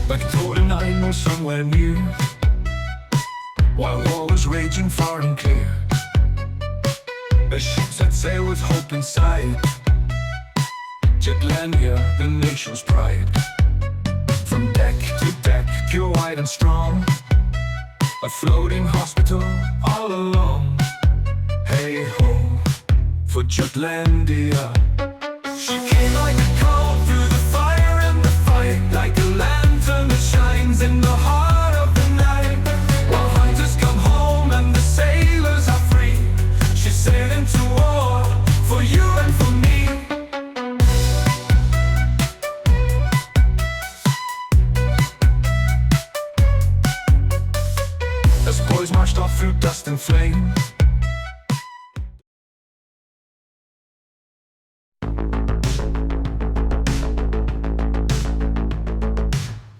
Like GoldenEye or somewhere near, while war was raging far and clear. A ship set sail with hope inside, Jutlandia, the nation's pride. From deck to deck, pure white and strong, a floating hospital all along. Hey ho, for Jutlandia. She came like a call through the fire and the fight, like a lantern that shines in the heart of the night. While hunters come home and the sailors are free, she's sailing to war for you and for me. As boys marched off through dust and flame,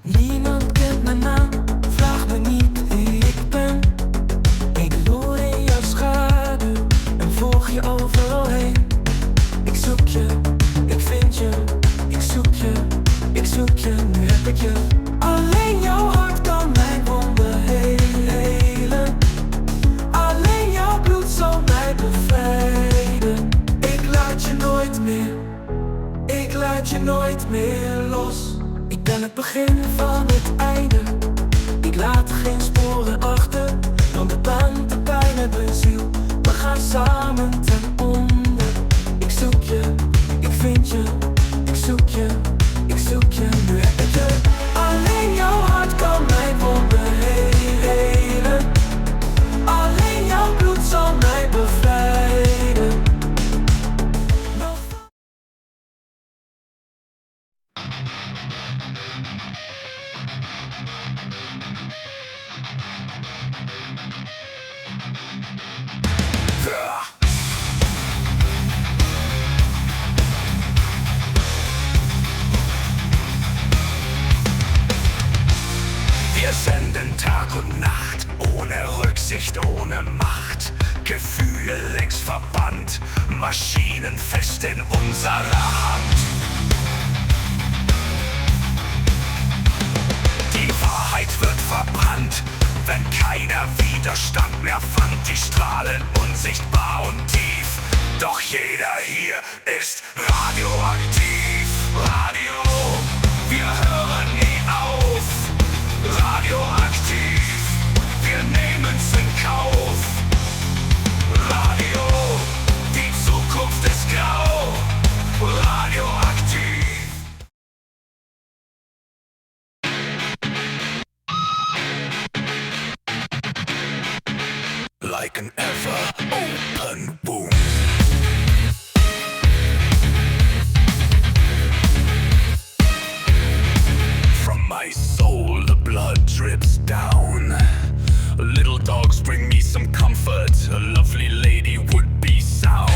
niemand kent mijn naam, vraag me niet wie ik ben. Ik loer in jouw schaduw en volg je overal heen. Ik zoek je, ik vind je, ik zoek je, ik zoek je, nu heb ik je. Alleen jouw hart kan mijn wonden helen. Alleen jouw bloed zal mij bevrijden. Ik laat je nooit meer, ik laat je nooit meer los. Ik ben het begin van het einde. Ik laat geen sporen achter, dan de pijn, de pijn uit mijn ziel. We gaan samen ten onder. Ik zoek je, ik vind je, ik zoek je, ik zoek je, nu heb ik je. Alleen jouw hart kan mijn wonden helen. Alleen jouw bloed zal mij bevrijden. Wir senden Tag und Nacht, ohne Rücksicht, ohne Macht. Gefühle längst verbannt, Maschinen fest in unserer Hand. Die Wahrheit wird verbrannt, wenn keiner Widerstand mehr fand. Die Strahlen unsichtbar und tief, doch jeder hier ist radioaktiv. Radio, wir hören nie auf. Radioaktiv, wir nehmen's in Kauf. Radio, die Zukunft ist grau. Radioaktiv. Like an ever-open wound. From my soul the blood drips down. Little dogs bring me some comfort. A lovely lady would be sound.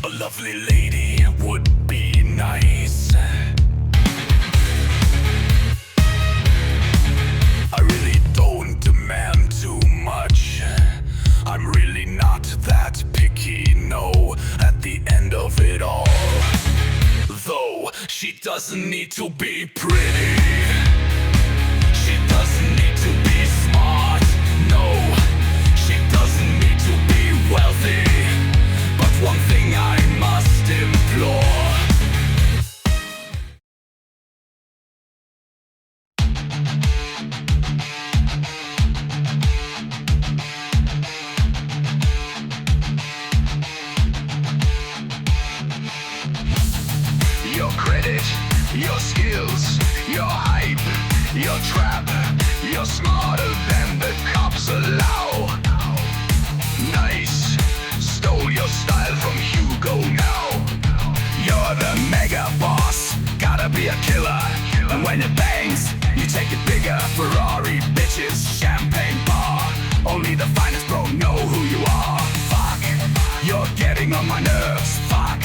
A lovely lady would be nice. I really don't demand too much. I'm really not that picky, no, at the end of it all. Though she doesn't need to be pretty, she doesn't need to be smart, no, she doesn't need to be wealthy, but one thing I must implore. Your credit, your skills, your hype, your trap. You're smarter than the cops allow. Nice, stole your style from Hugo now. You're the mega boss, gotta be a killer. And when it bangs, you take it bigger. Ferrari, bitches, champagne bar. Only the finest bro know who you are. Fuck, you're getting on my nerves. Fuck,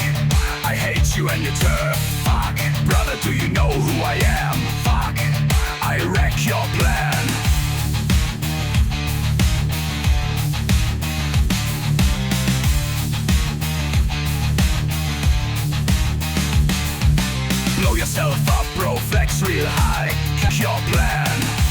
I hate you and your turf. Fuck, brother, do you know who I am? Fuck, I wreck your plan. Blow yourself up, bro, flex real high. Your plan